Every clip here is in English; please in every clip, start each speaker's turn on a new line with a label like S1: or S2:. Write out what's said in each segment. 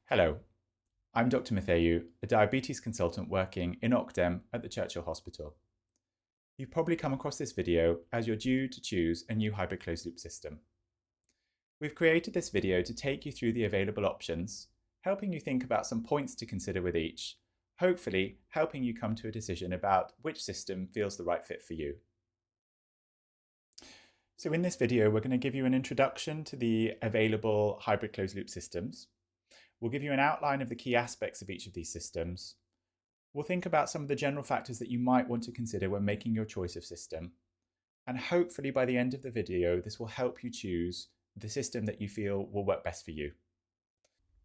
S1: Hello, I'm Dr. Matheou, a diabetes consultant working in Ocdem at the Churchill Hospital. You've probably come across this video as you're due to choose a new hybrid closed-loop system. We've created this video to take you through the available options, helping you think about some points to consider with each, hopefully helping you come to a decision about which system feels the right fit for you. So in this video, we're going to give you an introduction to the available hybrid closed-loop systems. We'll give you an outline of the key aspects of each of these systems. We'll think about some of the general factors that you might want to consider when making your choice of system. And hopefully by the end of the video, this will help you choose the system that you feel will work best for you.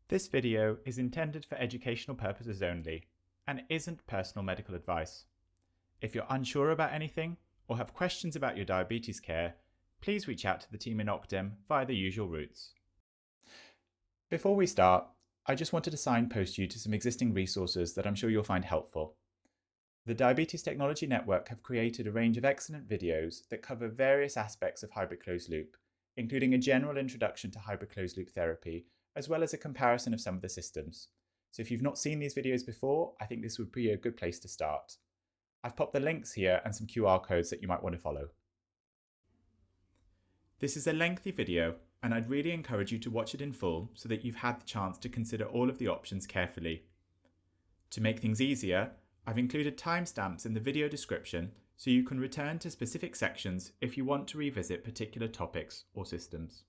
S1: This video is intended for educational purposes only and isn't personal medical advice. If you're unsure about anything or have questions about your diabetes care, please reach out to the team in Ocdem via the usual routes. Before we start, I just wanted to signpost you to some existing resources that I'm sure you'll find helpful. The Diabetes Technology Network have created a range of excellent videos that cover various aspects of hybrid closed loop, including a general introduction to hybrid closed loop therapy, as well as a comparison of some of the systems. So if you've not seen these videos before, I think this would be a good place to start. I've popped the links here and some QR codes that you might want to follow. This is a lengthy video, and I'd really encourage you to watch it in full so that you've had the chance to consider all of the options carefully. To make things easier, I've included timestamps in the video description so you can return to specific sections if you want to revisit particular topics or systems.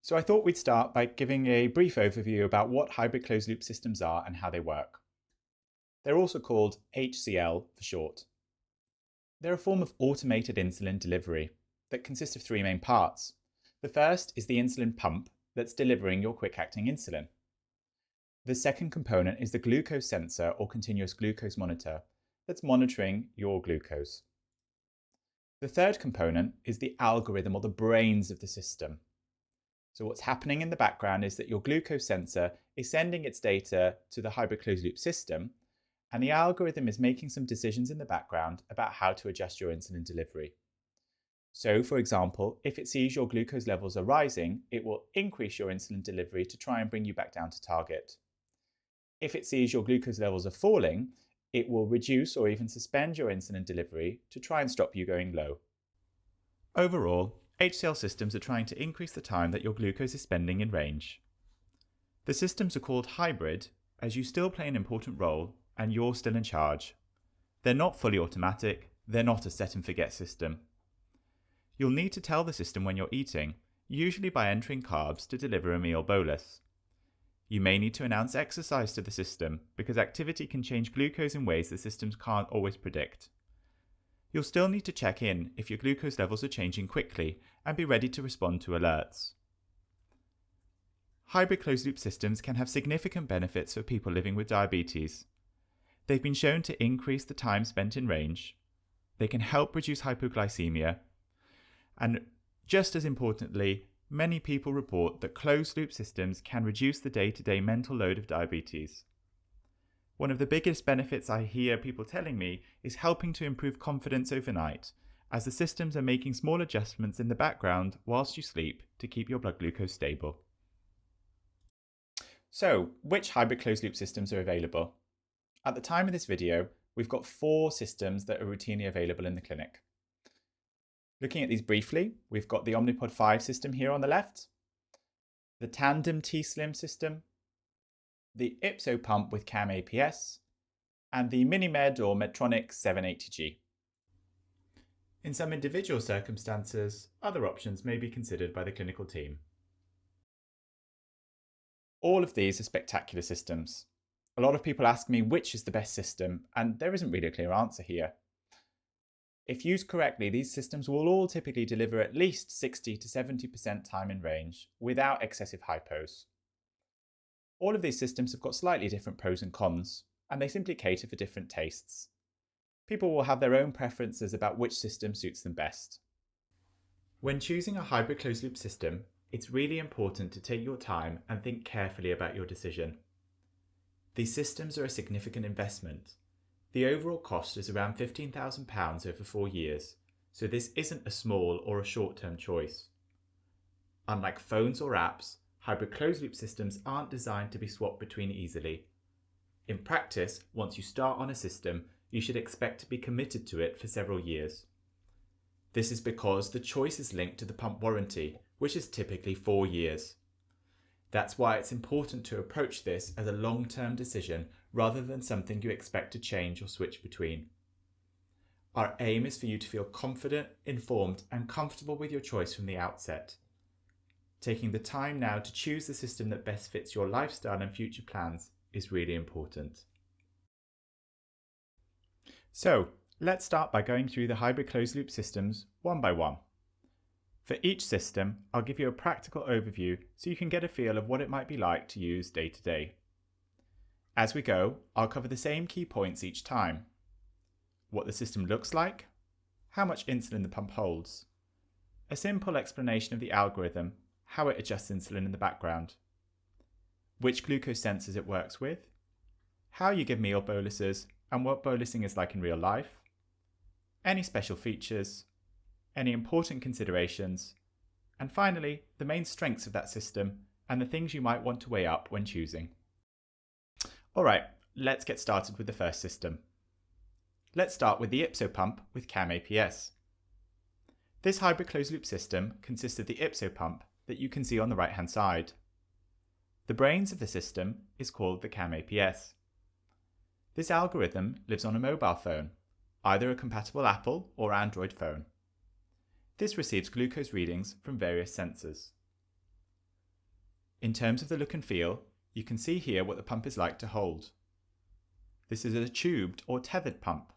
S1: So I thought we'd start by giving a brief overview about what hybrid closed-loop systems are and how they work. They're also called HCL for short. They're a form of automated insulin delivery that consists of three main parts. The first is the insulin pump that's delivering your quick-acting insulin. The second component is the glucose sensor or continuous glucose monitor that's monitoring your glucose. The third component is the algorithm or the brains of the system. So what's happening in the background is that your glucose sensor is sending its data to the hybrid closed-loop system, and the algorithm is making some decisions in the background about how to adjust your insulin delivery. So, for example, if it sees your glucose levels are rising, it will increase your insulin delivery to try and bring you back down to target. If it sees your glucose levels are falling, it will reduce or even suspend your insulin delivery to try and stop you going low. Overall, HCL systems are trying to increase the time that your glucose is spending in range. The systems are called hybrid as you still play an important role and you're still in charge. They're not fully automatic, they're not a set and forget system. You'll need to tell the system when you're eating, usually by entering carbs to deliver a meal bolus. You may need to announce exercise to the system because activity can change glucose in ways the systems can't always predict. You'll still need to check in if your glucose levels are changing quickly and be ready to respond to alerts. Hybrid closed-loop systems can have significant benefits for people living with diabetes. They've been shown to increase the time spent in range. They can help reduce hypoglycemia. And just as importantly, many people report that closed-loop systems can reduce the day-to-day mental load of diabetes. One of the biggest benefits I hear people telling me is helping to improve confidence overnight, as the systems are making small adjustments in the background whilst you sleep to keep your blood glucose stable. So, which hybrid closed-loop systems are available? At the time of this video, we've got 4 systems that are routinely available in the clinic. Looking at these briefly, we've got the Omnipod 5 system here on the left, the Tandem T Slim system, the Ypsopump with CamAPS, and the MiniMed or Medtronic 780G. In some individual circumstances, other options may be considered by the clinical team. All of these are spectacular systems. A lot of people ask me which is the best system, and there isn't really a clear answer here. If used correctly, these systems will all typically deliver at least 60 to 70% time in range without excessive hypos. All of these systems have got slightly different pros and cons, and they simply cater for different tastes. People will have their own preferences about which system suits them best. When choosing a hybrid closed-loop system, it's really important to take your time and think carefully about your decision. These systems are a significant investment. The overall cost is around £15,000 over 4 years, so this isn't a small or a short-term choice. Unlike phones or apps, Hybrid closed-loop systems aren't designed to be swapped between easily. In practice, once you start on a system, you should expect to be committed to it for several years. This is because the choice is linked to the pump warranty, which is typically 4 years. That's why it's important to approach this as a long-term decision rather than something you expect to change or switch between. Our aim is for you to feel confident, informed, and comfortable with your choice from the outset. Taking the time now to choose the system that best fits your lifestyle and future plans is really important. So, let's start by going through the hybrid closed-loop systems one by one. For each system, I'll give you a practical overview so you can get a feel of what it might be like to use day to day. As we go, I'll cover the same key points each time. What the system looks like, how much insulin the pump holds, a simple explanation of the algorithm, how it adjusts insulin in the background, which glucose sensors it works with, how you give meal boluses and what bolusing is like in real life, any special features, any important considerations, and finally, the main strengths of that system and the things you might want to weigh up when choosing. Alright, let's get started with the first system. Let's start with the Ypsopump with CamAPS. This hybrid closed-loop system consists of the Ypsopump that you can see on the right-hand side. The brains of the system is called the CamAPS. This algorithm lives on a mobile phone, either a compatible Apple or Android phone. This receives glucose readings from various sensors. In terms of the look and feel, you can see here what the pump is like to hold. This is a tubed or tethered pump.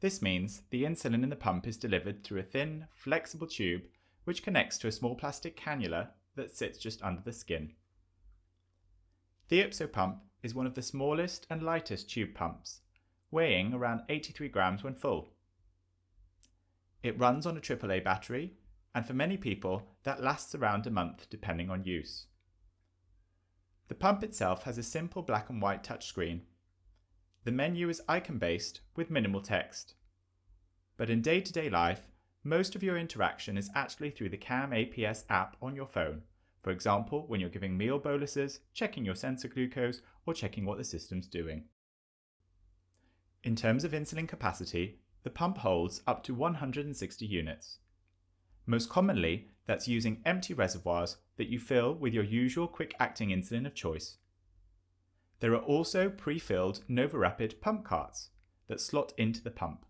S1: This means the insulin in the pump is delivered through a thin, flexible tube which connects to a small plastic cannula that sits just under the skin. The Ypsopump is one of the smallest and lightest tube pumps, weighing around 83 grams when full. It runs on a AAA battery, and for many people that lasts around a month depending on use. The pump itself has a simple black and white touchscreen. The menu is icon-based with minimal text. But in day-to-day life, most of your interaction is actually through the CamAPS app on your phone, for example when you're giving meal boluses, checking your sensor glucose, or checking what the system's doing. In terms of insulin capacity, the pump holds up to 160 units. Most commonly, that's using empty reservoirs that you fill with your usual quick-acting insulin of choice. There are also pre-filled NovaRapid pump carts that slot into the pump.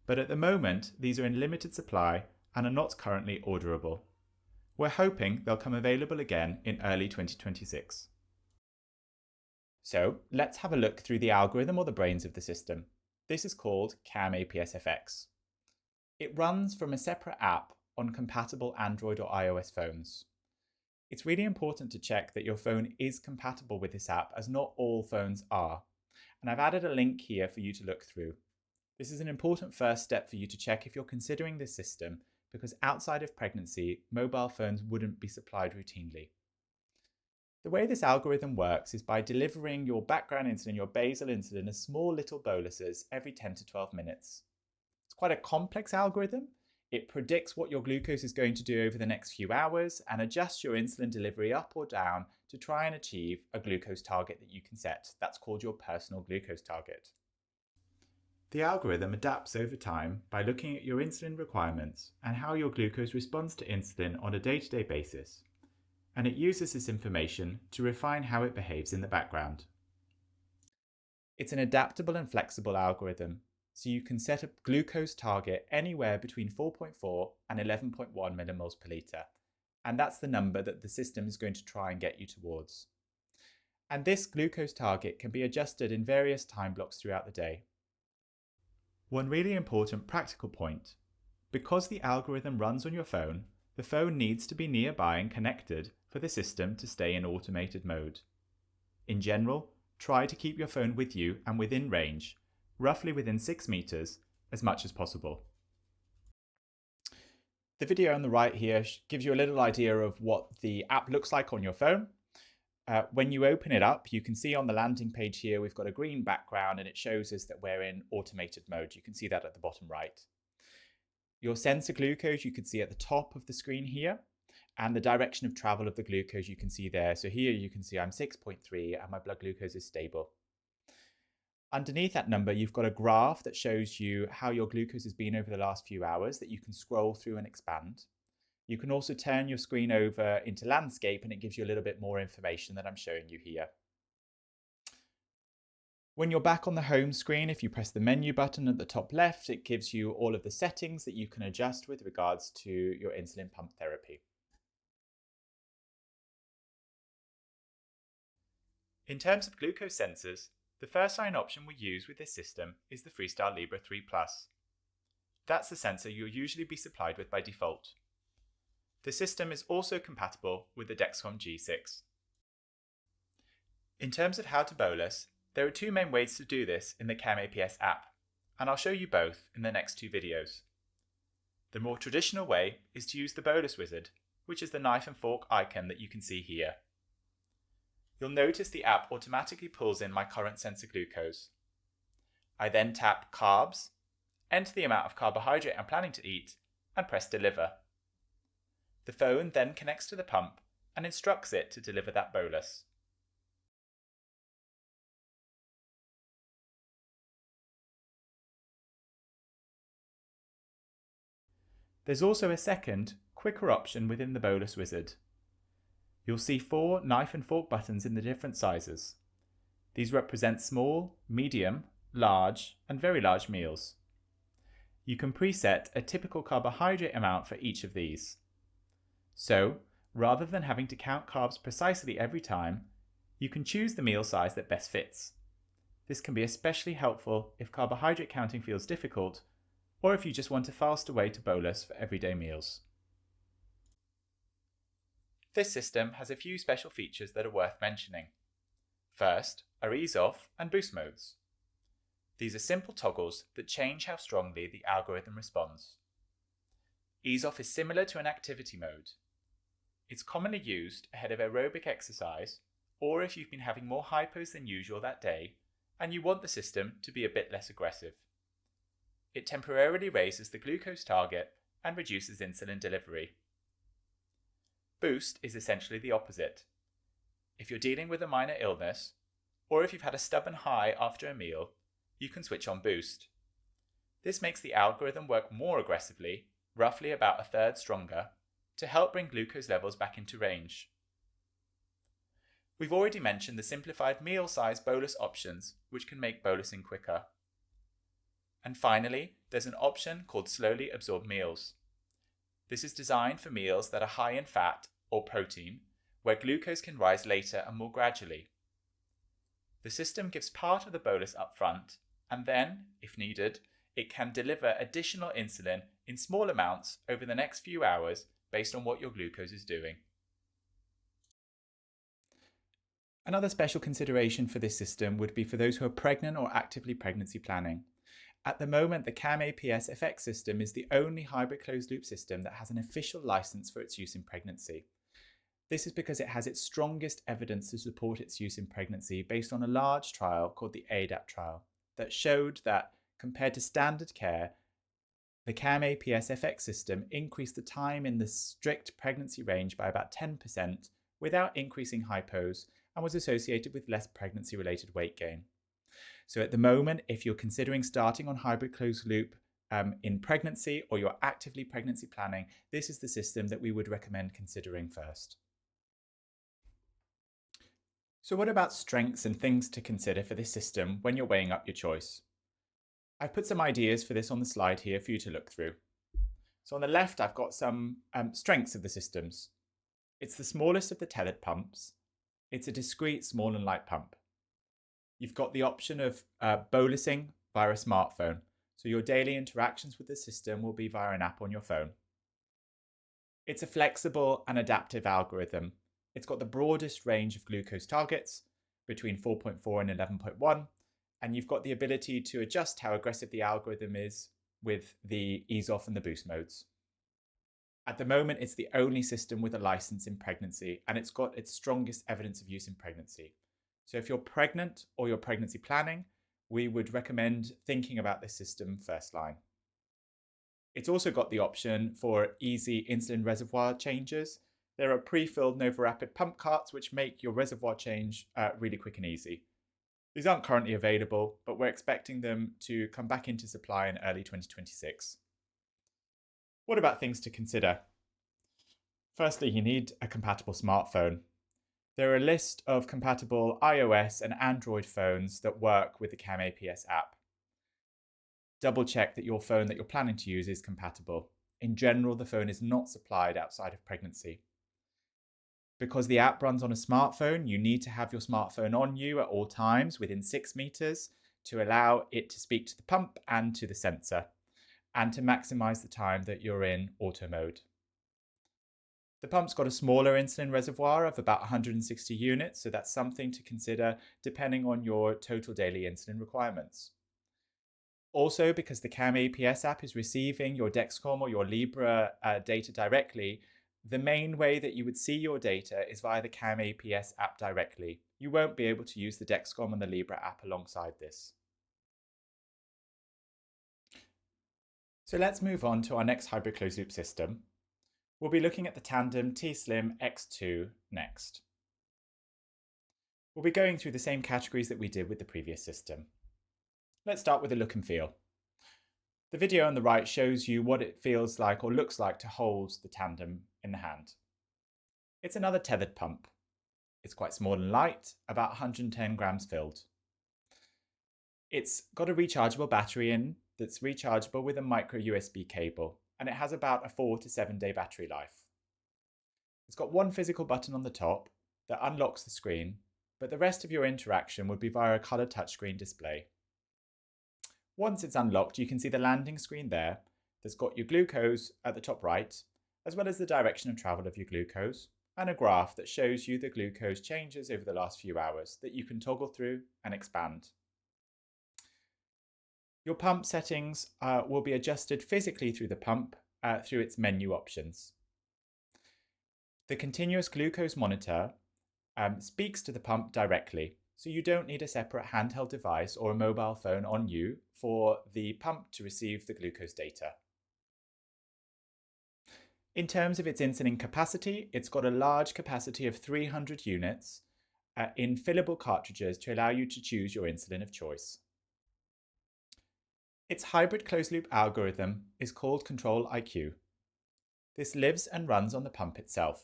S1: But at the moment, these are in limited supply and are not currently orderable. We're hoping they'll come available again in early 2026. So let's have a look through the algorithm or the brains of the system. This is called CamAPS FX. It runs from a separate app on compatible Android or iOS phones. It's really important to check that your phone is compatible with this app, as not all phones are. And I've added a link here for you to look through. This is an important first step for you to check if you're considering this system, because outside of pregnancy, mobile phones wouldn't be supplied routinely. The way this algorithm works is by delivering your background insulin, your basal insulin, as small little boluses every 10 to 12 minutes. It's quite a complex algorithm. It predicts what your glucose is going to do over the next few hours and adjusts your insulin delivery up or down to try and achieve a glucose target that you can set. That's called your personal glucose target. The algorithm adapts over time by looking at your insulin requirements and how your glucose responds to insulin on a day-to-day basis, and it uses this information to refine how it behaves in the background. It's an adaptable and flexible algorithm, so you can set a glucose target anywhere between 4.4 and 11.1 millimoles per litre, and that's the number that the system is going to try and get you towards. And this glucose target can be adjusted in various time blocks throughout the day. One really important practical point: because the algorithm runs on your phone, the phone needs to be nearby and connected for the system to stay in automated mode. In general, try to keep your phone with you and within range, roughly within 6 meters, as much as possible. The video on the right here gives you a little idea of what the app looks like on your phone. When you open it up, you can see on the landing page here, we've got a green background and it shows us that we're in automated mode. You can see that at the bottom right. Your sensor glucose you can see at the top of the screen here, and the direction of travel of the glucose you can see there. So here you can see I'm 6.3 and my blood glucose is stable. Underneath that number, you've got a graph that shows you how your glucose has been over the last few hours that you can scroll through and expand. You can also turn your screen over into landscape and it gives you a little bit more information that I'm showing you here. When you're back on the home screen, if you press the menu button at the top left, it gives you all of the settings that you can adjust with regards to your insulin pump therapy. In terms of glucose sensors, the first line option we use with this system is the Freestyle Libre 3 Plus. That's the sensor you'll usually be supplied with by default. The system is also compatible with the Dexcom G6. In terms of how to bolus, there are two main ways to do this in the CamAPS app, and I'll show you both in the next two videos. The more traditional way is to use the bolus wizard, which is the knife and fork icon that you can see here. You'll notice the app automatically pulls in my current sensor glucose. I then tap Carbs, enter the amount of carbohydrate I'm planning to eat, and press Deliver. The phone then connects to the pump and instructs it to deliver that bolus. There's also a second, quicker option within the bolus wizard. You'll see 4 knife and fork buttons in the different sizes. These represent small, medium, large, and very large meals. You can preset a typical carbohydrate amount for each of these. So, rather than having to count carbs precisely every time, you can choose the meal size that best fits. This can be especially helpful if carbohydrate counting feels difficult, or if you just want a faster way to bolus for everyday meals. This system has a few special features that are worth mentioning. First are ease off and boost modes. These are simple toggles that change how strongly the algorithm responds. Ease off is similar to an activity mode. It's commonly used ahead of aerobic exercise, or if you've been having more hypos than usual that day and you want the system to be a bit less aggressive. It temporarily raises the glucose target and reduces insulin delivery. Boost is essentially the opposite. If you're dealing with a minor illness, or if you've had a stubborn high after a meal, you can switch on Boost. This makes the algorithm work more aggressively, roughly about a third stronger, to help bring glucose levels back into range. We've already mentioned the simplified meal size bolus options, which can make bolusing quicker. And finally, there's an option called Slowly Absorb Meals. This is designed for meals that are high in fat or protein, where glucose can rise later and more gradually. The system gives part of the bolus up front, and then, if needed, it can deliver additional insulin in small amounts over the next few hours based on what your glucose is doing. Another special consideration for this system would be for those who are pregnant or actively pregnancy planning. At the moment, the CamAPS FX system is the only hybrid closed-loop system that has an official license for its use in pregnancy. This is because it has its strongest evidence to support its use in pregnancy based on a large trial called the ADAPT trial that showed that, compared to standard care, the CamAPS FX system increased the time in the strict pregnancy range by about 10% without increasing hypos and was associated with less pregnancy-related weight gain. So at the moment, if you're considering starting on hybrid closed loop in pregnancy or you're actively pregnancy planning, this is the system that we would recommend considering first. So what about strengths and things to consider for this system when you're weighing up your choice? I've put some ideas for this on the slide here for you to look through. So on the left, I've got some strengths of the systems. It's the smallest of the tethered pumps. It's a discrete, small and light pump. You've got the option of bolusing via a smartphone. So your daily interactions with the system will be via an app on your phone. It's a flexible and adaptive algorithm. It's got the broadest range of glucose targets between 4.4 and 11.1. And you've got the ability to adjust how aggressive the algorithm is with the ease off and the boost modes. At the moment, it's the only system with a license in pregnancy, and it's got its strongest evidence of use in pregnancy. So if you're pregnant or you're pregnancy planning, we would recommend thinking about this system first line. It's also got the option for easy insulin reservoir changes, There are pre-filled NovaRapid pump carts which make your reservoir change really quick and easy. These aren't currently available, but we're expecting them to come back into supply in early 2026. What about things to consider? Firstly, you need a compatible smartphone. There are a list of compatible iOS and Android phones that work with the CamAPS app. Double check that your phone that you're planning to use is compatible. In general, the phone is not supplied outside of pregnancy. Because the app runs on a smartphone, you need to have your smartphone on you at all times within 6 meters to allow it to speak to the pump and to the sensor, and to maximize the time that you're in auto mode. The pump's got a smaller insulin reservoir of about 160 units, so that's something to consider depending on your total daily insulin requirements. Also, because the CamAPS app is receiving your Dexcom or your Libre data directly, the main way that you would see your data is via the CamAPS app directly. You won't be able to use the Dexcom and the Libre app alongside this. So let's move on to our next hybrid closed loop system. We'll be looking at the Tandem T Slim X2 next. We'll be going through the same categories that we did with the previous system. Let's start with the look and feel. The video on the right shows you what it feels like or looks like to hold the Tandem in the hand. It's another tethered pump. It's quite small and light, about 110 grams filled. It's got a rechargeable battery in that's rechargeable with a micro USB cable, and it has about a 4 to 7 day battery life. It's got one physical button on the top that unlocks the screen, but the rest of your interaction would be via a colored touchscreen display. Once it's unlocked, you can see the landing screen there that's got your glucose at the top right, as well as the direction of travel of your glucose, and a graph that shows you the glucose changes over the last few hours that you can toggle through and expand. Your pump settings will be adjusted physically through the pump through its menu options. The continuous glucose monitor speaks to the pump directly, so you don't need a separate handheld device or a mobile phone on you for the pump to receive the glucose data. In terms of its insulin capacity, it's got a large capacity of 300 units in fillable cartridges to allow you to choose your insulin of choice. Its hybrid closed-loop algorithm is called Control-IQ. This lives and runs on the pump itself.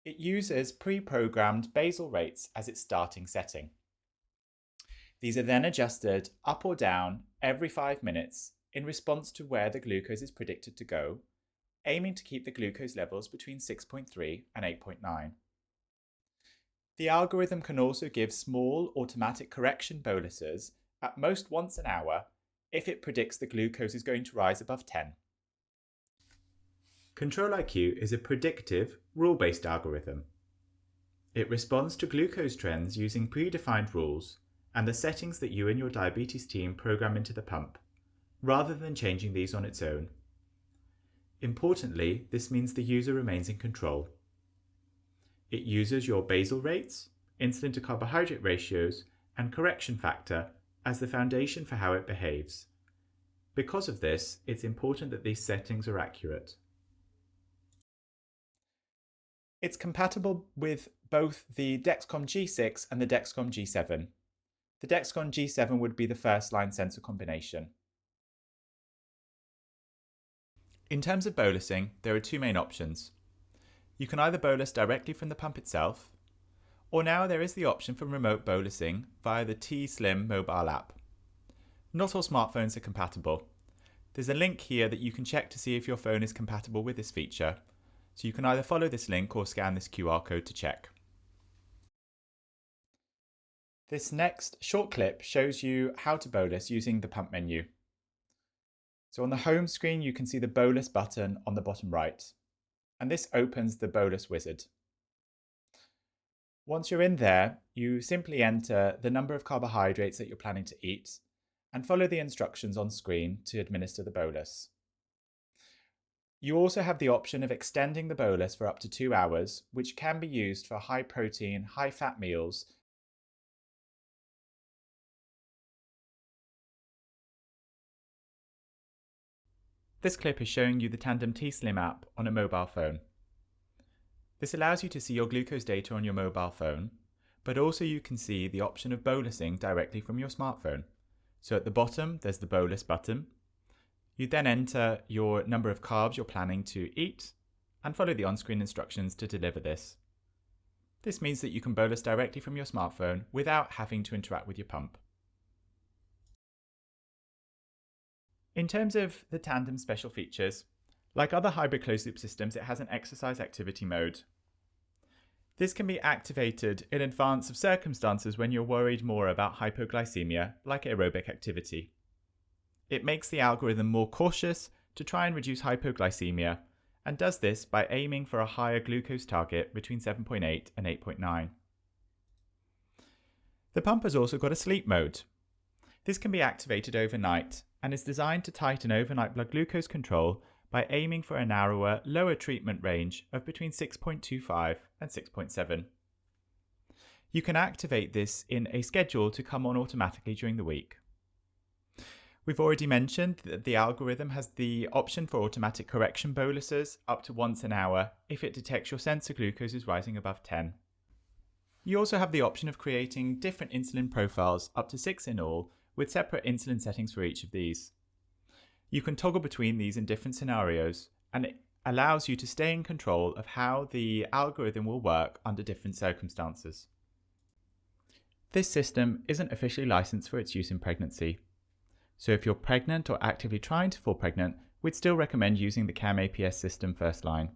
S1: It uses pre-programmed basal rates as its starting setting. These are then adjusted up or down every 5 minutes in response to where the glucose is predicted to go, aiming to keep the glucose levels between 6.3 and 8.9. The algorithm can also give small automatic correction boluses at most once an hour if it predicts the glucose is going to rise above 10. Control-IQ is a predictive, rule-based algorithm. It responds to glucose trends using predefined rules and the settings that you and your diabetes team program into the pump, rather than changing these on its own. Importantly, this means the user remains in control. It uses your basal rates, insulin to carbohydrate ratios, and correction factor as the foundation for how it behaves. Because of this, it's important that these settings are accurate. It's compatible with both the Dexcom G6 and the Dexcom G7. The Dexcom G7 would be the first line sensor combination. In terms of bolusing, there are two main options. You can either bolus directly from the pump itself, or now there is the option for remote bolusing via the T Slim mobile app. Not all smartphones are compatible. There's a link here that you can check to see if your phone is compatible with this feature, so you can either follow this link or scan this QR code to check. This next short clip shows you how to bolus using the pump menu. So on the home screen, you can see the bolus button on the bottom right, and this opens the bolus wizard. Once you're in there, you simply enter the number of carbohydrates that you're planning to eat and follow the instructions on screen to administer the bolus. You also have the option of extending the bolus for up to 2 hours, which can be used for high protein, high fat meals. This clip is showing you the Tandem T Slim app on a mobile phone. This allows you to see your glucose data on your mobile phone, but also you can see the option of bolusing directly from your smartphone. So at the bottom, there's the bolus button. You then enter your number of carbs you're planning to eat and follow the on-screen instructions to deliver this. This means that you can bolus directly from your smartphone without having to interact with your pump. In terms of the Tandem special features, like other hybrid closed-loop systems, it has an exercise activity mode. This can be activated in advance of circumstances when you're worried more about hypoglycemia, like aerobic activity. It makes the algorithm more cautious to try and reduce hypoglycemia, and does this by aiming for a higher glucose target between 7.8 and 8.9. The pump has also got a sleep mode. This can be activated overnight and is designed to tighten overnight blood glucose control by aiming for a narrower, lower treatment range of between 6.25 and 6.7. You can activate this in a schedule to come on automatically during the week. We've already mentioned that the algorithm has the option for automatic correction boluses up to once an hour if it detects your sensor glucose is rising above 10. You also have the option of creating different insulin profiles, up to 6 in all, with separate insulin settings for each of these. You can toggle between these in different scenarios, and it allows you to stay in control of how the algorithm will work under different circumstances. This system isn't officially licensed for its use in pregnancy. So if you're pregnant or actively trying to fall pregnant, we'd still recommend using the CamAPS system first line.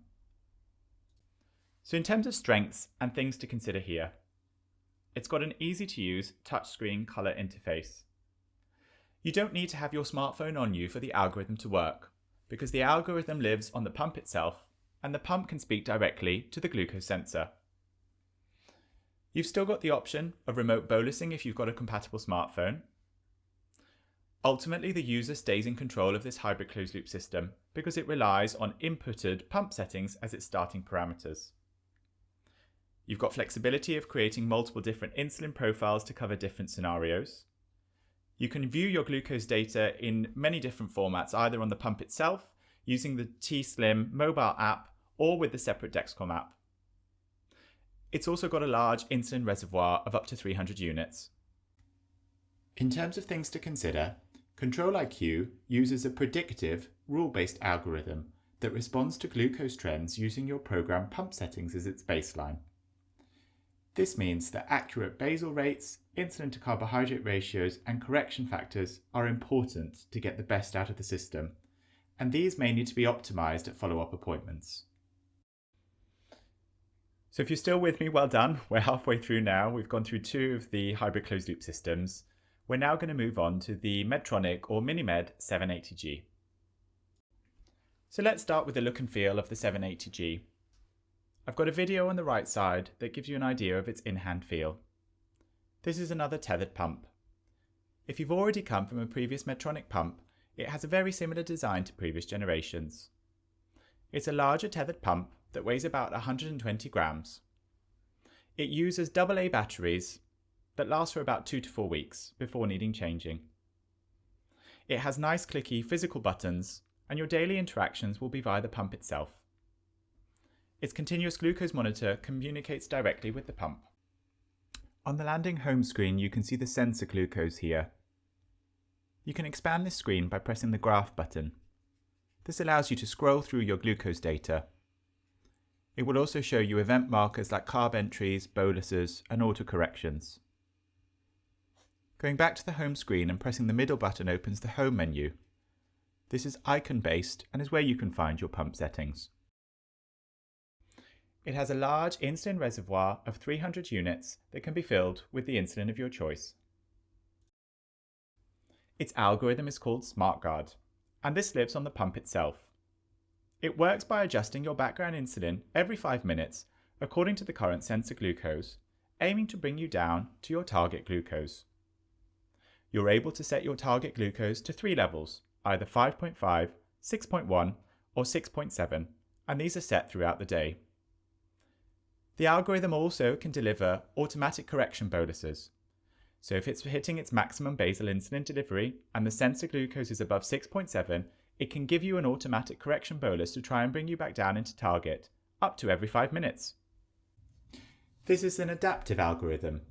S1: So in terms of strengths and things to consider here, it's got an easy to use touchscreen color interface. You don't need to have your smartphone on you for the algorithm to work, because the algorithm lives on the pump itself, and the pump can speak directly to the glucose sensor. You've still got the option of remote bolusing if you've got a compatible smartphone. Ultimately, the user stays in control of this hybrid closed-loop system because it relies on inputted pump settings as its starting parameters. You've got flexibility of creating multiple different insulin profiles to cover different scenarios. You can view your glucose data in many different formats, either on the pump itself, using the T-Slim mobile app, or with the separate Dexcom app. It's also got a large insulin reservoir of up to 300 units. In terms of things to consider, Control-IQ uses a predictive, rule-based algorithm that responds to glucose trends using your program pump settings as its baseline. This means that accurate basal rates, insulin to carbohydrate ratios, and correction factors are important to get the best out of the system, and these may need to be optimized at follow-up appointments. So if you're still with me, well done. We're halfway through now. We've gone through 2 of the hybrid closed-loop systems. We're now going to move on to the Medtronic or MiniMed 780G. So let's start with the look and feel of the 780G. I've got a video on the right side that gives you an idea of its in-hand feel. This is another tethered pump. If you've already come from a previous Medtronic pump, it has a very similar design to previous generations. It's a larger tethered pump that weighs about 120 grams. It uses AA batteries that last for about 2 to 4 weeks before needing changing. It has nice clicky physical buttons, and your daily interactions will be via the pump itself. Its continuous glucose monitor communicates directly with the pump. On the landing home screen, you can see the sensor glucose here. You can expand this screen by pressing the graph button. This allows you to scroll through your glucose data. It will also show you event markers like carb entries, boluses, and autocorrections. Going back to the home screen and pressing the middle button opens the home menu. This is icon-based and is where you can find your pump settings. It has a large insulin reservoir of 300 units that can be filled with the insulin of your choice. Its algorithm is called Smartguard, and this lives on the pump itself. It works by adjusting your background insulin every 5 minutes according to the current sensor glucose, aiming to bring you down to your target glucose. You're able to set your target glucose to 3 levels, either 5.5, 6.1 or 6.7, and these are set throughout the day. The algorithm also can deliver automatic correction boluses. So if it's hitting its maximum basal insulin delivery and the sensor glucose is above 6.7, it can give you an automatic correction bolus to try and bring you back down into target, up to every 5 minutes. This is an adaptive algorithm.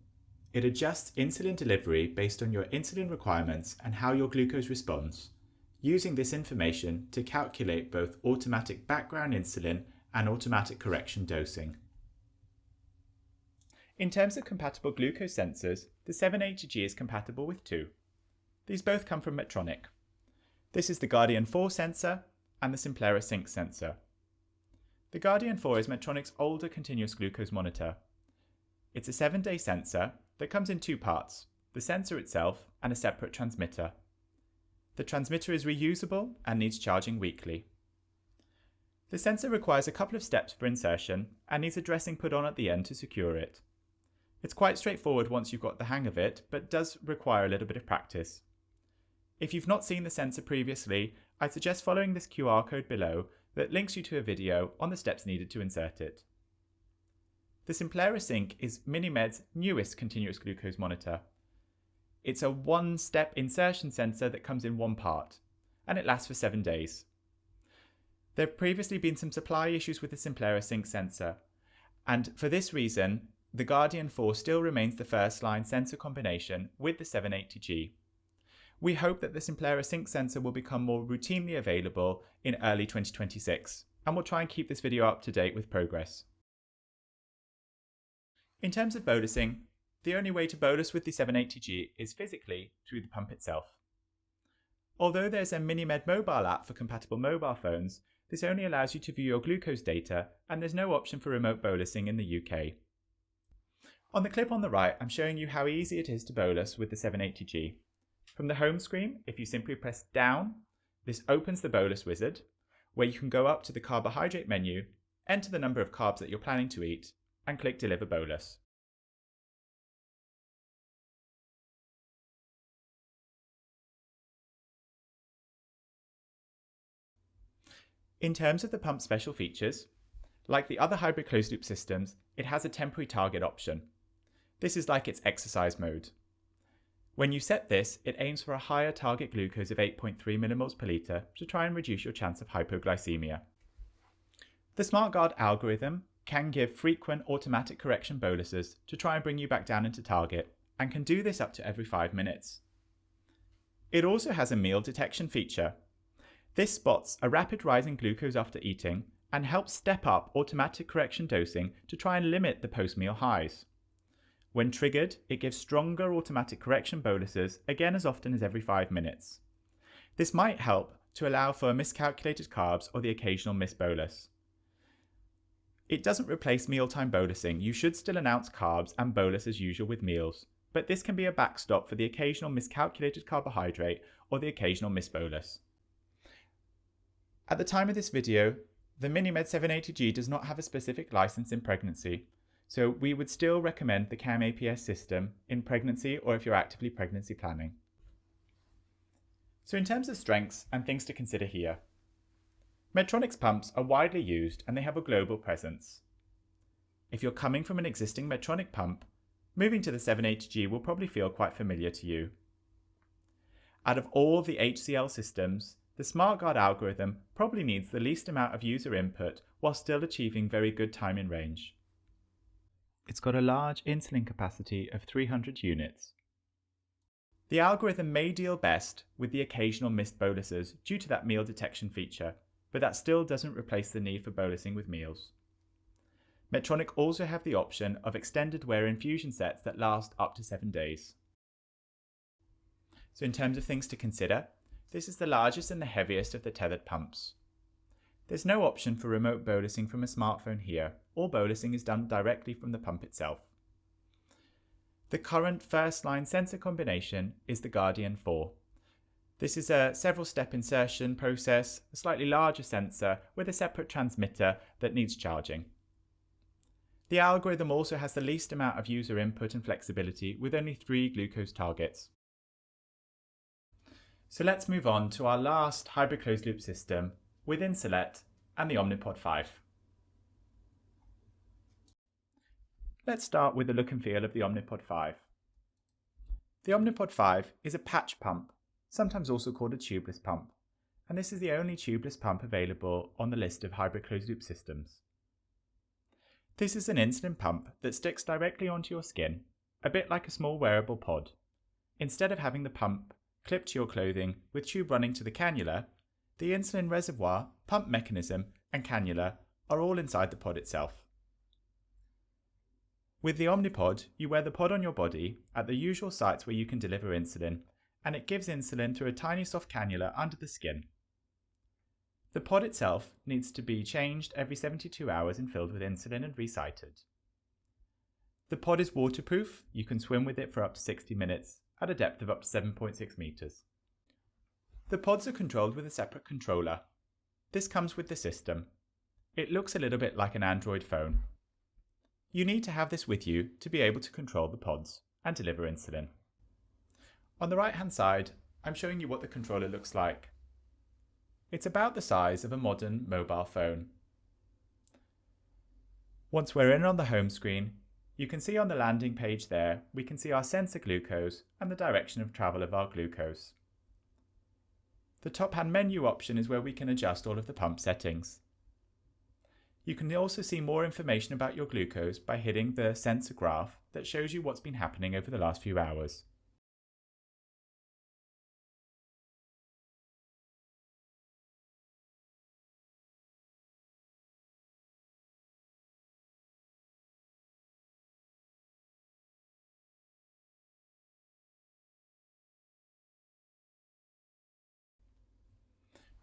S1: It adjusts insulin delivery based on your insulin requirements and how your glucose responds, using this information to calculate both automatic background insulin and automatic correction dosing. In terms of compatible glucose sensors, the 780G is compatible with two. These both come from Medtronic. This is the Guardian 4 sensor and the Simplera Sync sensor. The Guardian 4 is Medtronic's older continuous glucose monitor. It's a 7-day sensor that comes in two parts, the sensor itself and a separate transmitter. The transmitter is reusable and needs charging weekly. The sensor requires a couple of steps for insertion and needs a dressing put on at the end to secure it. It's quite straightforward once you've got the hang of it, but does require a little bit of practice. If you've not seen the sensor previously, I suggest following this QR code below that links you to a video on the steps needed to insert it. The Simplera Sync is MiniMed's newest continuous glucose monitor. It's a one-step insertion sensor that comes in one part, and it lasts for 7 days. There have previously been some supply issues with the Simplera Sync sensor, and for this reason, the Guardian 4 still remains the first-line sensor combination with the 780G. We hope that the Simplera Sync sensor will become more routinely available in early 2026, and we'll try and keep this video up to date with progress. In terms of bolusing, the only way to bolus with the 780G is physically through the pump itself. Although there's a MiniMed mobile app for compatible mobile phones, this only allows you to view your glucose data, and there's no option for remote bolusing in the UK. On the clip on the right, I'm showing you how easy it is to bolus with the 780G. From the home screen, if you simply press down, this opens the bolus wizard, where you can go up to the carbohydrate menu, enter the number of carbs that you're planning to eat, and click Deliver Bolus. In terms of the pump's special features, like the other hybrid closed-loop systems, it has a temporary target option. This is like its exercise mode. When you set this, it aims for a higher target glucose of 8.3 millimoles per litre to try and reduce your chance of hypoglycemia. The Smartguard algorithm can give frequent automatic correction boluses to try and bring you back down into target, and can do this up to every 5 minutes. It also has a meal detection feature. This spots a rapid rise in glucose after eating and helps step up automatic correction dosing to try and limit the post-meal highs. When triggered, it gives stronger automatic correction boluses again as often as every 5 minutes. This might help to allow for miscalculated carbs or the occasional missed bolus. It doesn't replace mealtime bolusing. You should still announce carbs and bolus as usual with meals, but this can be a backstop for the occasional miscalculated carbohydrate or the occasional missed bolus. At the time of this video, the MiniMed 780G does not have a specific license in pregnancy, so we would still recommend the CamAPS system in pregnancy or if you're actively pregnancy planning. So in terms of strengths and things to consider here, Medtronic's pumps are widely used and they have a global presence. If you're coming from an existing Medtronic pump, moving to the 780G will probably feel quite familiar to you. Out of all the HCL systems, the Smartguard algorithm probably needs the least amount of user input while still achieving very good time in range. It's got a large insulin capacity of 300 units. The algorithm may deal best with the occasional missed boluses due to that meal detection feature, but that still doesn't replace the need for bolusing with meals. Medtronic also have the option of extended wear infusion sets that last up to 7 days. So in terms of things to consider, this is the largest and the heaviest of the tethered pumps. There's no option for remote bolusing from a smartphone here. All bolusing is done directly from the pump itself. The current first-line sensor combination is the Guardian 4. This is a several-step insertion process, a slightly larger sensor with a separate transmitter that needs charging. The algorithm also has the least amount of user input and flexibility with only 3 glucose targets. So let's move on to our last hybrid closed-loop system with Insulet and the Omnipod 5. Let's start with the look and feel of the Omnipod 5. The Omnipod 5 is a patch pump, sometimes also called a tubeless pump, and this is the only tubeless pump available on the list of hybrid closed-loop systems. This is an insulin pump that sticks directly onto your skin, a bit like a small wearable pod. Instead of having the pump clipped to your clothing with tube running to the cannula, the insulin reservoir, pump mechanism and cannula are all inside the pod itself. With the Omnipod, you wear the pod on your body at the usual sites where you can deliver insulin, and it gives insulin through a tiny soft cannula under the skin. The pod itself needs to be changed every 72 hours and filled with insulin and resited. The pod is waterproof. You can swim with it for up to 60 minutes at a depth of up to 7.6 meters. The pods are controlled with a separate controller. This comes with the system. It looks a little bit like an Android phone. You need to have this with you to be able to control the pods and deliver insulin. On the right hand side, I'm showing you what the controller looks like. It's about the size of a modern mobile phone. Once we're in on the home screen, you can see on the landing page there, we can see our sensor glucose and the direction of travel of our glucose. The top hand menu option is where we can adjust all of the pump settings. You can also see more information about your glucose by hitting the sensor graph that shows you what's been happening over the last few hours.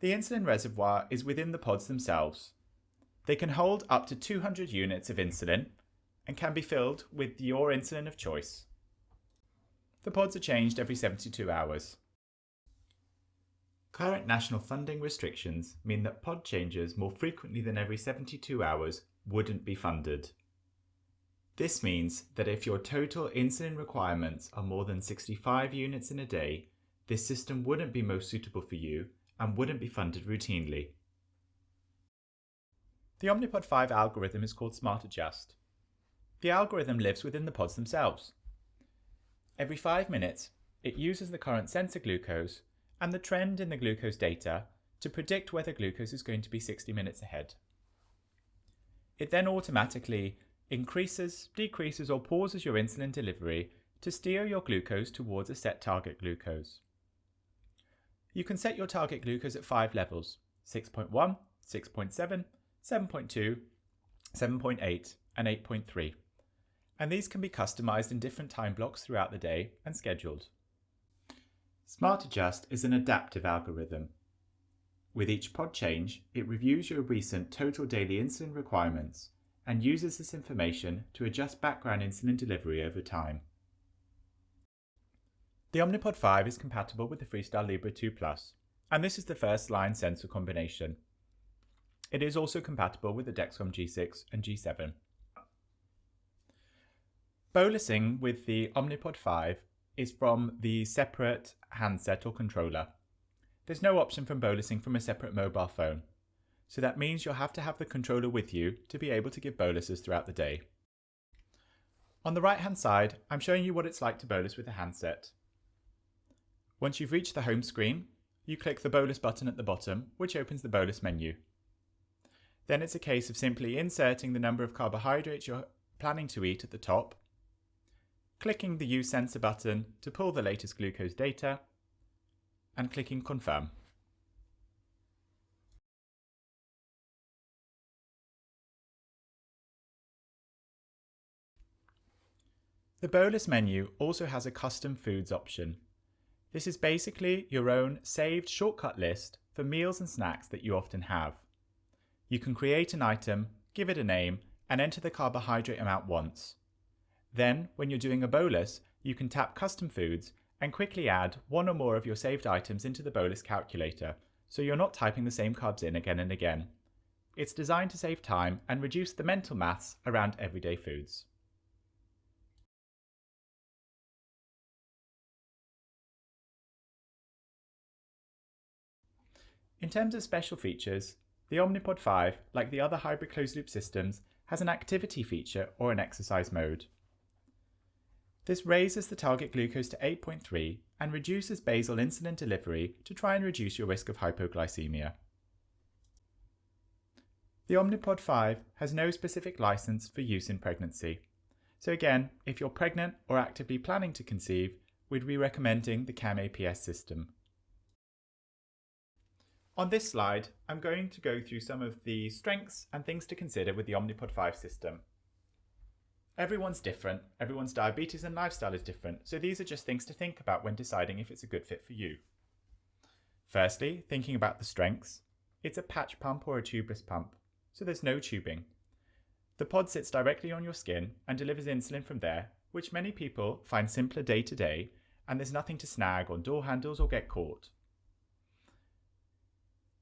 S1: The insulin reservoir is within the pods themselves. They can hold up to 200 units of insulin and can be filled with your insulin of choice. The pods are changed every 72 hours. Current national funding restrictions mean that pod changes more frequently than every 72 hours wouldn't be funded. This means that if your total insulin requirements are more than 65 units in a day, this system wouldn't be most suitable for you and wouldn't be funded routinely. The Omnipod 5 algorithm is called Smartadjust. The algorithm lives within the pods themselves. Every 5 minutes, it uses the current sensor glucose and the trend in the glucose data to predict whether glucose is going to be 60 minutes ahead. It then automatically increases, decreases or pauses your insulin delivery to steer your glucose towards a set target glucose. You can set your target glucose at 5 levels: 6.1, 6.7, 7.2, 7.8 and 8.3, and these can be customized in different time blocks throughout the day and scheduled. Smartadjust is an adaptive algorithm. With each pod change, it reviews your recent total daily insulin requirements and uses this information to adjust background insulin delivery over time. The Omnipod 5 is compatible with the Freestyle Libre 2 Plus, and this is the first line sensor combination. It is also compatible with the Dexcom G6 and G7. Bolusing with the Omnipod 5 is from the separate handset or controller. There's no option for bolusing from a separate mobile phone, so that means you'll have to have the controller with you to be able to give boluses throughout the day. On the right hand side, I'm showing you what it's like to bolus with a handset. Once you've reached the home screen, you click the bolus button at the bottom, which opens the bolus menu. Then it's a case of simply inserting the number of carbohydrates you're planning to eat at the top, clicking the Use Sensor button to pull the latest glucose data, and clicking Confirm. The bolus menu also has a custom foods option. This is basically your own saved shortcut list for meals and snacks that you often have. You can create an item, give it a name, and enter the carbohydrate amount once. Then, when you're doing a bolus, you can tap Custom Foods and quickly add one or more of your saved items into the bolus calculator, so you're not typing the same carbs in again and again. It's designed to save time and reduce the mental maths around everyday foods. In terms of special features, the Omnipod 5, like the other hybrid closed-loop systems, has an activity feature or an exercise mode. This raises the target glucose to 8.3 and reduces basal insulin delivery to try and reduce your risk of hypoglycemia. The Omnipod 5 has no specific license for use in pregnancy. So again, if you're pregnant or actively planning to conceive, we'd be recommending the CamAPS system. On this slide, I'm going to go through some of the strengths and things to consider with the Omnipod 5 system. Everyone's different, everyone's diabetes and lifestyle is different, so these are just things to think about when deciding if it's a good fit for you. Firstly, thinking about the strengths, it's a patch pump or a tubeless pump, so there's no tubing. The pod sits directly on your skin and delivers insulin from there, which many people find simpler day to day, and there's nothing to snag on door handles or get caught.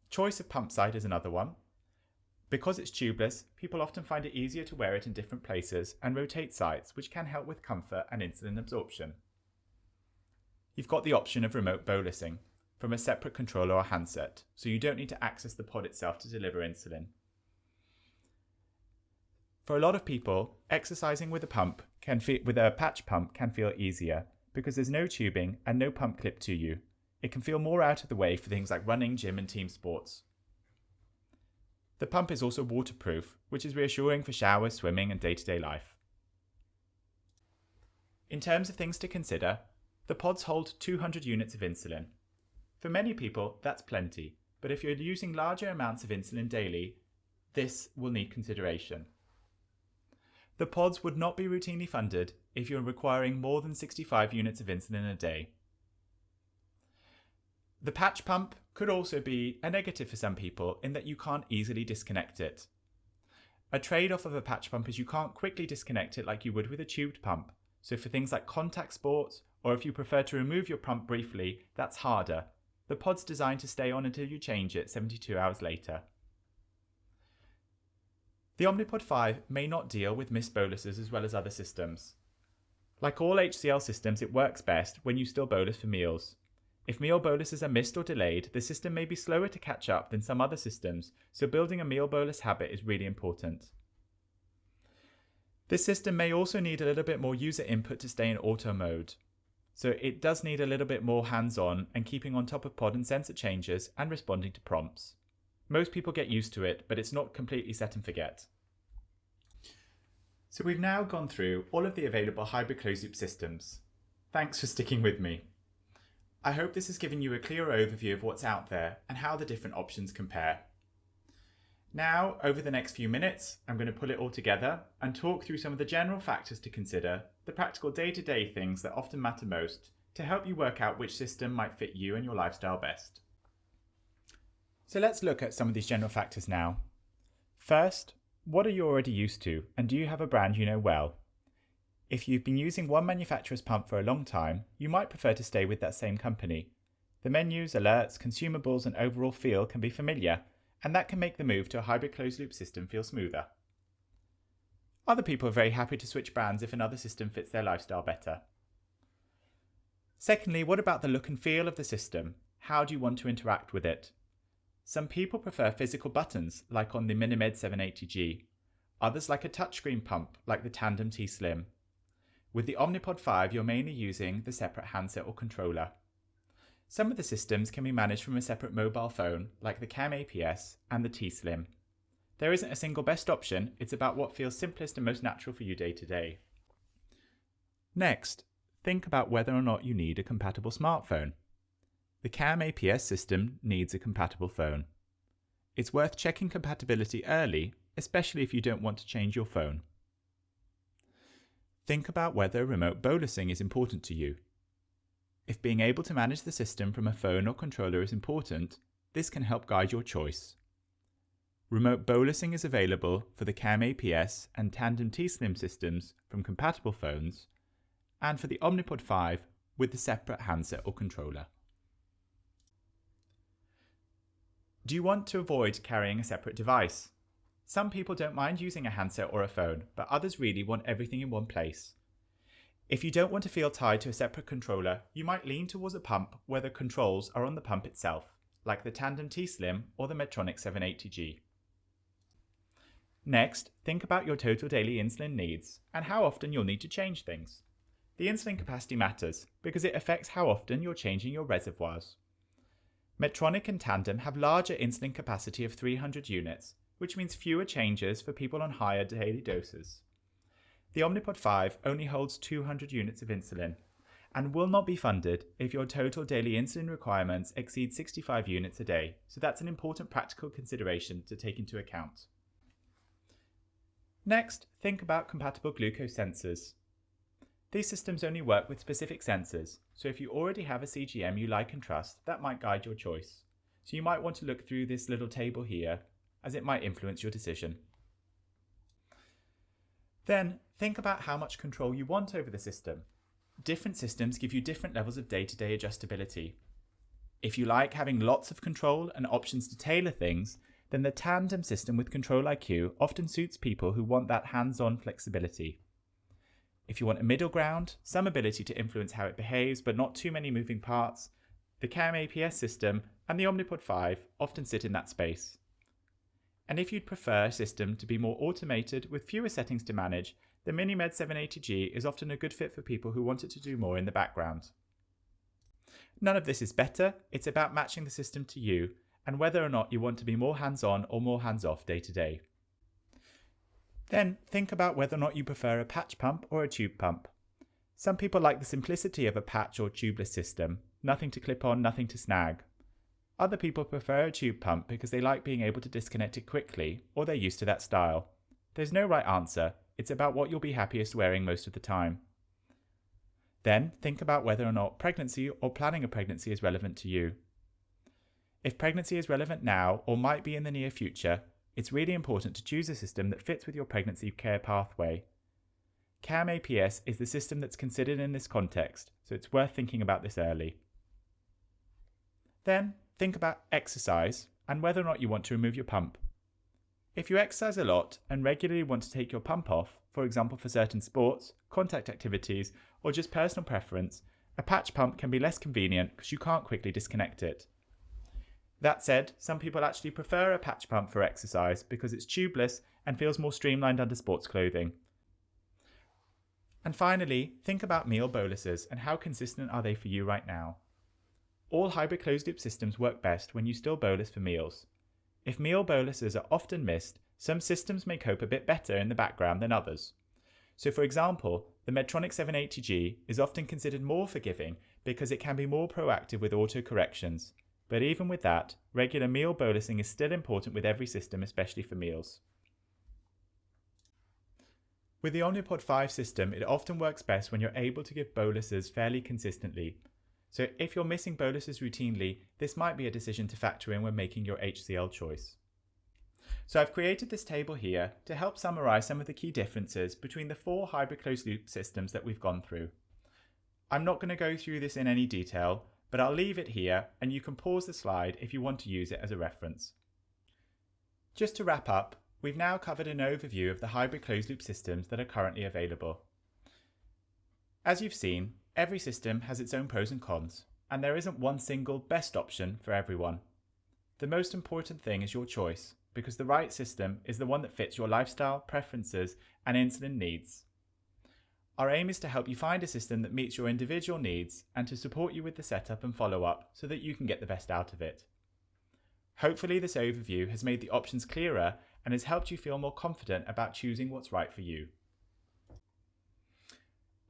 S1: Choice of pump site is another one. Because it's tubeless, people often find it easier to wear it in different places and rotate sites, which can help with comfort and insulin absorption. You've got the option of remote bolusing from a separate controller or handset, so you don't need to access the pod itself to deliver insulin. For a lot of people, exercising with a patch pump can feel easier because there's no tubing and no pump clip to you. It can feel more out of the way for things like running, gym and team sports. The pump is also waterproof, which is reassuring for showers, swimming and day-to-day life. In terms of things to consider, the pods hold 200 units of insulin. For many people, that's plenty, but if you're using larger amounts of insulin daily, this will need consideration. The pods would not be routinely funded if you're requiring more than 65 units of insulin a day. The patch pump could also be a negative for some people in that you can't easily disconnect it. A trade-off of a patch pump is you can't quickly disconnect it like you would with a tubed pump. So for things like contact sports, or if you prefer to remove your pump briefly, that's harder. The pod's designed to stay on until you change it 72 hours later. The Omnipod 5 may not deal with missed boluses as well as other systems. Like all HCL systems, it works best when you still bolus for meals. If meal boluses are missed or delayed, the system may be slower to catch up than some other systems, so building a meal bolus habit is really important. This system may also need a little bit more user input to stay in auto mode. So it does need a little bit more hands-on and keeping on top of pod and sensor changes and responding to prompts. Most people get used to it, but it's not completely set and forget. So we've now gone through all of the available hybrid closed-loop systems. Thanks for sticking with me. I hope this has given you a clear overview of what's out there and how the different options compare. Now, over the next few minutes, I'm going to pull it all together and talk through some of the general factors to consider, the practical day-to-day things that often matter most, to help you work out which system might fit you and your lifestyle best. So let's look at some of these general factors now. First, what are you already used to, and do you have a brand you know well? If you've been using one manufacturer's pump for a long time, you might prefer to stay with that same company. The menus, alerts, consumables and overall feel can be familiar, and that can make the move to a hybrid closed-loop system feel smoother. Other people are very happy to switch brands if another system fits their lifestyle better. Secondly, what about the look and feel of the system? How do you want to interact with it? Some people prefer physical buttons, like on the Minimed 780G. Others like a touchscreen pump, like the Tandem T Slim. With the Omnipod 5, you're mainly using the separate handset or controller. Some of the systems can be managed from a separate mobile phone, like the CamAPS and the T Slim. There isn't a single best option, it's about what feels simplest and most natural for you day to day. Next, think about whether or not you need a compatible smartphone. The CamAPS system needs a compatible phone. It's worth checking compatibility early, especially if you don't want to change your phone. Think about whether remote bolusing is important to you. If being able to manage the system from a phone or controller is important, this can help guide your choice. Remote bolusing is available for the CamAPS and Tandem T Slim systems from compatible phones, and for the Omnipod 5 with the separate handset or controller. Do you want to avoid carrying a separate device? Some people don't mind using a handset or a phone, but others really want everything in one place. If you don't want to feel tied to a separate controller, you might lean towards a pump where the controls are on the pump itself, like the Tandem T Slim or the Medtronic 780G. Next, think about your total daily insulin needs and how often you'll need to change things. The insulin capacity matters because it affects how often you're changing your reservoirs. Medtronic and Tandem have larger insulin capacity of 300 units, which means fewer changes for people on higher daily doses. The Omnipod 5 only holds 200 units of insulin and will not be funded if your total daily insulin requirements exceed 65 units a day, so that's an important practical consideration to take into account. Next, think about compatible glucose sensors. These systems only work with specific sensors, so if you already have a CGM you like and trust, that might guide your choice. So you might want to look through this little table here, as it might influence your decision. Then, think about how much control you want over the system. Different systems give you different levels of day-to-day adjustability. If you like having lots of control and options to tailor things, then the Tandem system with Control IQ often suits people who want that hands-on flexibility. If you want a middle ground, some ability to influence how it behaves but not too many moving parts, the CamAPS system and the Omnipod 5 often sit in that space. And if you'd prefer a system to be more automated with fewer settings to manage, the MiniMed 780G is often a good fit for people who want it to do more in the background. None of this is better, it's about matching the system to you and whether or not you want to be more hands-on or more hands-off day to day. Then think about whether or not you prefer a patch pump or a tube pump. Some people like the simplicity of a patch or tubeless system, nothing to clip on, nothing to snag. Other people prefer a tube pump because they like being able to disconnect it quickly, or they're used to that style. There's no right answer, it's about what you'll be happiest wearing most of the time. Then think about whether or not pregnancy or planning a pregnancy is relevant to you. If pregnancy is relevant now or might be in the near future, it's really important to choose a system that fits with your pregnancy care pathway. CamAPS is the system that's considered in this context, so it's worth thinking about this early. Then think about exercise and whether or not you want to remove your pump. If you exercise a lot and regularly want to take your pump off, for example for certain sports, contact activities, or just personal preference, a patch pump can be less convenient because you can't quickly disconnect it. That said, some people actually prefer a patch pump for exercise because it's tubeless and feels more streamlined under sports clothing. And finally, think about meal boluses and how consistent are they for you right now. All hybrid closed-loop systems work best when you still bolus for meals. If meal boluses are often missed, some systems may cope a bit better in the background than others. So for example, the Medtronic 780G is often considered more forgiving because it can be more proactive with auto-corrections. But even with that, regular meal bolusing is still important with every system, especially for meals. With the Omnipod 5 system, it often works best when you're able to give boluses fairly consistently. So if you're missing boluses routinely, this might be a decision to factor in when making your HCL choice. So I've created this table here to help summarize some of the key differences between the 4 hybrid closed loop systems that we've gone through. I'm not going to go through this in any detail, but I'll leave it here and you can pause the slide if you want to use it as a reference. Just to wrap up, we've now covered an overview of the hybrid closed loop systems that are currently available. As you've seen, every system has its own pros and cons, and there isn't one single best option for everyone. The most important thing is your choice, because the right system is the one that fits your lifestyle, preferences, and insulin needs. Our aim is to help you find a system that meets your individual needs and to support you with the setup and follow-up so that you can get the best out of it. Hopefully this overview has made the options clearer and has helped you feel more confident about choosing what's right for you.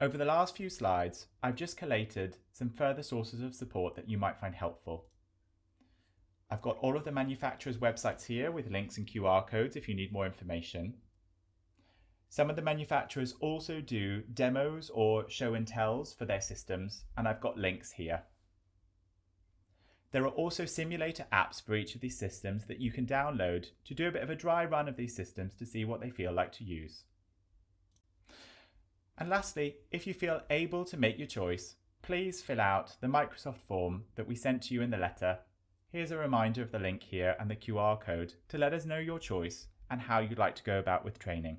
S1: Over the last few slides, I've just collated some further sources of support that you might find helpful. I've got all of the manufacturers' websites here with links and QR codes if you need more information. Some of the manufacturers also do demos or show and tells for their systems, and I've got links here. There are also simulator apps for each of these systems that you can download to do a bit of a dry run of these systems to see what they feel like to use. And lastly, if you feel able to make your choice, please fill out the Microsoft form that we sent to you in the letter. Here's a reminder of the link here and the QR code to let us know your choice and how you'd like to go about with training.